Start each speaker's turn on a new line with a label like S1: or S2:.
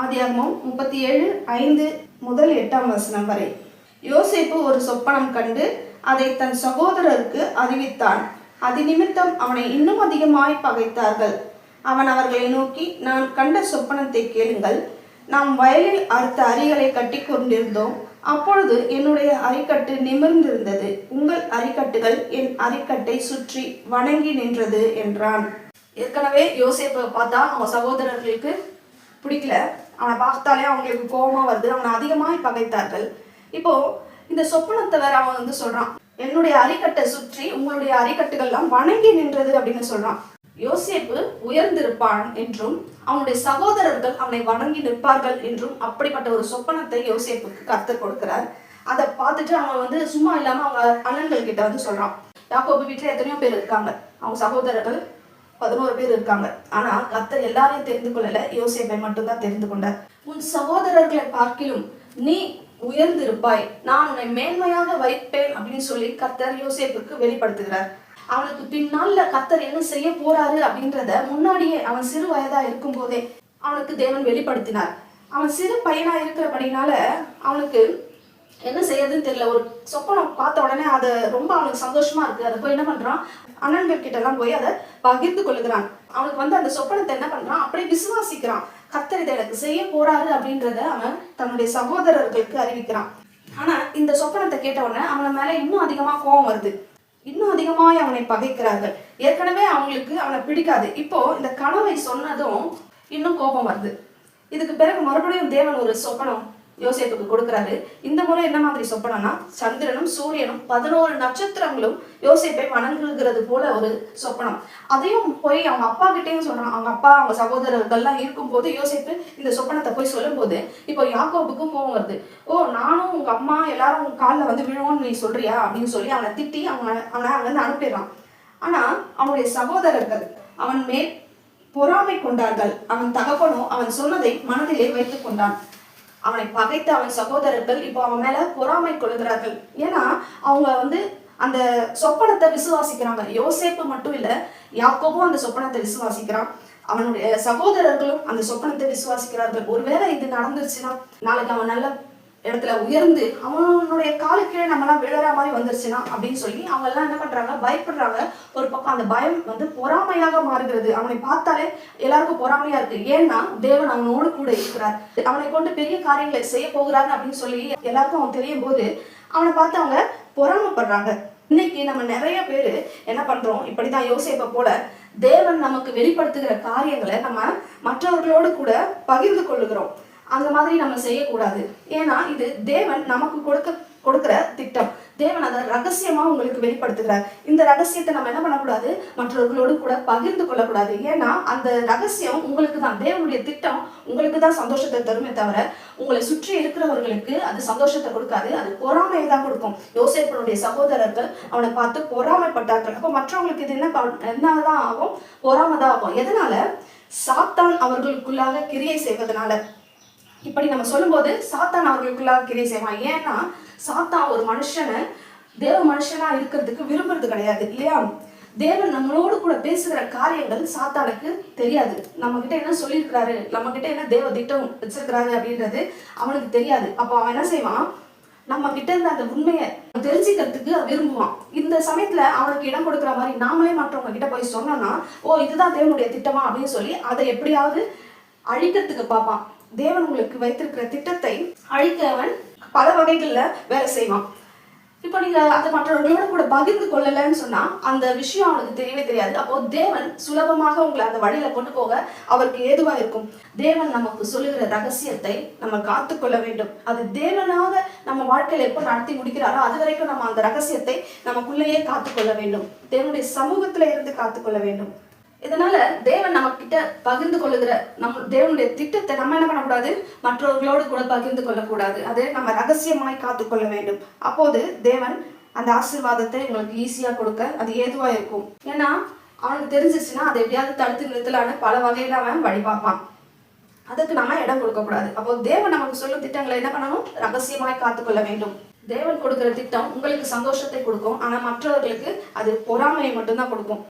S1: ஆதியாகமம் 37:5 முதல் 8ஆம் வசனம் வரை. யோசேப்பு ஒரு சொப்பனம் கண்டு அதை தன் சகோதரருக்கு அறிவித்தான். அது நிமித்தம் அவனை இன்னும் அதிகமாய் பகைத்தார்கள். அவன் அவர்களை நோக்கி, நான் கண்ட சொப்பனத்தை கேளுங்கள். நாம் வயலில் அறுத்த அரிகளை கட்டி கொண்டிருந்தோம். அப்பொழுது என்னுடைய அரிக்கட்டு நிமிர்ந்திருந்தது. உங்கள் அரிக்கட்டுகள் என் அரிக்கட்டை சுற்றி வணங்கி நின்றது என்றான். ஏற்கனவே யோசேப்பை பார்த்தா அவன் சகோதரர்களுக்கு பிடிக்கல. அவனை பார்த்தாலே அவங்களுக்கு கோபமா வருது. அவனை அதிகமாய் பகைத்தார்கள். இப்போ இந்த சொப்பனத்தை வேற அவன் சொல்றான், என்னுடைய அரிக்கட்டை சுற்றி உங்களுடைய அரிக்கட்டுகள்லாம் வணங்கி நின்றது அப்படின்னு சொல்றான். யோசேப்பு உயர்ந்திருப்பான் என்றும் அவனுடைய சகோதரர்கள் அவனை வணங்கி நிற்பார்கள் என்றும் அப்படிப்பட்ட ஒரு சொப்பனத்தை யோசேப்புக்கு கர்த்தர் கொடுக்கிறார். அதை பார்த்துட்டு அவன் சும்மா இல்லாம அவங்க அண்ணன்கள் கிட்ட சொல்றான். யாக்கோபு வீட்டுல எத்தனையோ பேர் இருக்காங்க, அவங்க சகோதரர்கள் 11 பேர் இருக்காங்க. ஆனா கர்த்தர் எல்லாரையும் தெரிந்து கொள்ளல, யோசேப்பை மட்டும்தான் தெரிந்து கொண்டார். உன் சகோதரர்களை பார்க்கிலும் நீ உயர்ந்திருப்பாய், நான் உன்னை மேன்மையாக வைப்பேன் அப்படின்னு சொல்லி கர்த்தர் யோசேப்புக்கு வெளிப்படுத்துகிறார். அவனுக்கு பின்னால கர்த்தர் என்ன செய்ய போறாரு அப்படின்றத முன்னாடியே அவன் சிறு வயதா இருக்கும் போதே அவனுக்கு தேவன் வெளிப்படுத்தினார். அவன் சிறு பையனா இருக்கிறபடினால அவனுக்கு என்ன செய்யறதுன்னு தெரியல. ஒரு சொப்பனம் பார்த்த உடனே அது ரொம்ப அவனுக்கு சந்தோஷமா இருக்கு. அதை போய் என்ன பண்றான், அண்ணன்கள் கிட்ட எல்லாம் போய் அதை பகிர்ந்து கொள்ளுகிறான். அவனுக்கு அந்த சொப்பனத்தை என்ன பண்றான், அப்படியே விசுவாசிக்கிறான். கர்த்தர் இதை எனக்கு செய்ய போறாரு அப்படின்றத அவன் தன்னுடைய சகோதரர்களுக்கு அறிவிக்கிறான். ஆனா இந்த சொப்பனத்தை கேட்ட உடனே அவன மேல இன்னும் அதிகமா கோபம் வருது. இன்னும் அதிகமாய் அவனை பகைக்கிறார்கள். ஏற்கனவே அவங்களுக்கு அவனை பிடிக்காது. இப்போ இந்த கனவை சொன்னதும் இன்னும் கோபம் வருது. இதுக்கு பிறகு மறுபடியும் தேவன் ஒரு சொப்பனம் யோசேப்புக்கு கொடுக்கிறாரு. இந்த முறை என்ன மாதிரி சொப்பனம்னா, சந்திரனும் சூரியனும் 11 நட்சத்திரங்களும் யோசேப்பை வணங்குகிறது போல ஒரு சொப்பனம். அதையும் போய் அவங்க அப்பா கிட்டேயும் சொல்றான். அவங்க அப்பா அவங்க சகோதரர்கள்லாம் இருக்கும்போது யோசேப்பு இந்த சொப்பனத்தை போய் சொல்லும் போது இப்போ யாக்கோபுக்கும் கோபம் வருது. ஓ, நானும் உங்க அம்மா எல்லாரும் உங்க காலில் விழுவோன்னு நீ சொல்றியா அப்படின்னு சொல்லி அவனை திட்டி அவனை அங்கிருந்து அனுப்பிடுறான். ஆனா அவனுடைய சகோதரர்கள் அவன் மேல் பொறாமை கொண்டார்கள். அவன் தகப்பனும் அவன் சொன்னதை மனதிலே வைத்துக் கொண்டான். அவனை பகைத்த அவன் சகோதரர்கள் இப்போ அவன் மேல பொறாமை கொள்கிறார்கள். ஏன்னா அவங்க அந்த சொப்பனத்தை விசுவாசிக்கிறாங்க. யோசேப்பு மட்டும் இல்ல, யாக்கோபும் அந்த சொப்பனத்தை விசுவாசிக்கிறான். அவனுடைய சகோதரர்களும் அந்த சொப்பனத்தை விசுவாசிக்கிறார்கள். ஒருவேளை இது நடந்துருச்சுன்னா, நாளைக்கு அவன் நல்ல இடத்துல உயர்ந்து அவனுடைய காலுக்கீழே நம்மலாம் விழற மாதிரி வந்துருச்சுன்னா அப்படின்னு சொல்லி அவங்க எல்லாம் என்ன பண்றாங்க, பயப்படுறாங்க. ஒரு பக்கம் அந்த பயம் பொறாமையாக மாறுகிறது. அவனை பார்த்தாலே எல்லாருக்கும் பொறாமையா இருக்கு. ஏன்னா தேவன் அவனோடு கூட இருக்கிறார், அவனை கொண்டு பெரிய காரியங்களை செய்ய போகிறாரு அப்படின்னு சொல்லி எல்லாருக்கும் அவன் தெரியும் போது அவனை பார்த்து அவங்க பொறாமைப்படுறாங்க. இன்னைக்கு நம்ம நிறைய பேரு என்ன பண்றோம், இப்படிதான் யோசேப்பை போல தேவன் நமக்கு வெளிப்படுத்துகிற காரியங்களை நம்ம மற்றவர்களோடு கூட பகிர்ந்து கொள்ளுகிறோம். அந்த மாதிரி நம்ம செய்யக்கூடாது. ஏன்னா இது தேவன் நமக்கு கொடுக்கிற திட்டம். தேவன் அதை ரகசியமா உங்களுக்கு வெளிப்படுத்துகிறார். இந்த ரகசியத்தை நம்ம என்ன பண்ணக்கூடாது, மற்றவர்களோடு கூட பகிர்ந்து கொள்ளக்கூடாது. ஏன்னா அந்த ரகசியம் உங்களுக்கு தான், தேவனுடைய திட்டம் உங்களுக்கு தான் சந்தோஷத்தை தருமே தவிர உங்களை சுற்றி இருக்கிறவர்களுக்கு அது சந்தோஷத்தை கொடுக்காது, அது பொறாமையை தான் கொடுக்கும். யோசேப்பனுடைய சகோதரர்கள் அவனை பார்த்து பொறாமைப்பட்டார்கள். அப்போ மற்றவங்களுக்கு இது என்னதான் ஆகும், பொறாமை தான் ஆகும். எதனால? சாத்தான் அவர்களுக்குள்ளாக கிரியை செய்வதனால. இப்படி நம்ம சொல்லும்போது சாத்தான் அவர்களுக்குள்ளாக கிரியை செய்வான். ஏன்னா சாத்தான் ஒரு மனுஷனை தேவ மனுஷனா இருக்கிறதுக்கு விரும்புறது கிடையாது, இல்லையா? தேவன் நம்மளோடு கூட பேசுகிற காரியங்கள் சாத்தானுக்கு தெரியாது. நம்ம கிட்ட என்ன சொல்லியிருக்கிறாரு, நம்ம கிட்ட என்ன தேவ திட்டம் வச்சிருக்கிறாரு அப்படின்றது அவனுக்கு தெரியாது. அப்போ அவன் என்ன செய்வான், நம்ம கிட்ட இருந்து அந்த உண்மையை தெரிஞ்சுக்கிறதுக்கு விரும்புவான். இந்த சமயத்துல அவனுக்கு இடம் கொடுக்குற மாதிரி நாமளே மற்றவங்க கிட்ட போய் சொன்னோம்னா, ஓ இதுதான் தேவனுடைய திட்டமா அப்படின்னு சொல்லி அதை எப்படியாவது அழிக்கிறதுக்கு பார்ப்பான். தேவன் உங்களுக்கு வைத்திருக்கிற திட்டத்தை அழிக்க அவன் பல வகைகள்ல வேலை செய்வான். இப்போ நீங்க அதை மற்றவர்களோட கூட பகிர்ந்து கொள்ளலன்னு சொன்னா அந்த விஷயம் அவனுக்கு தெரியவே தெரியாது. அப்போ தேவன் சுலபமாக உங்களை அந்த வழியில கொண்டு போக அவருக்கு ஏதுவா இருக்கும். தேவன் நமக்கு சொல்லுகிற ரகசியத்தை நம்ம காத்துக்கொள்ள வேண்டும். அது தேவனாக நம்ம வாழ்க்கையில எப்போ நடத்தி முடிக்கிறாரோ அது வரைக்கும் நம்ம அந்த ரகசியத்தை நமக்குள்ளேயே காத்துக்கொள்ள வேண்டும். தேவனுடைய சமூகத்துல இருந்து காத்துக்கொள்ள வேண்டும். இதனால தேவன் நம்ம கிட்ட பகிர்ந்து கொள்ளுகிற தேவனுடைய திட்டத்தை நம்ம என்ன பண்ணக்கூடாது, மற்றவர்களோடு கூட பகிர்ந்து கொள்ளக்கூடாது. அதை நம்ம ரகசியமாய் காத்துக்கொள்ள வேண்டும். அப்போது தேவன் அந்த ஆசீர்வாதத்தை உங்களுக்கு ஈஸியா கொடுக்க அது ஏதுவா இருக்கும். ஏன்னா அவனுக்கு தெரிஞ்சிச்சுன்னா அதை எப்படியாவது தடுத்து நிறுத்தலான்னு பல வகையில அவன் வழி பார்ப்பான். அதுக்கு நம்ம இடம் கொடுக்க கூடாது. அப்போ தேவன் நமக்கு சொல்லும் திட்டங்களை என்ன பண்ணணும், ரகசியமாய் காத்துக்கொள்ள வேண்டும். தேவன் கொடுக்கிற திட்டம் உங்களுக்கு சந்தோஷத்தை கொடுக்கும், ஆனா மற்றவர்களுக்கு அது பொறாமையை மட்டும்தான் கொடுக்கும்.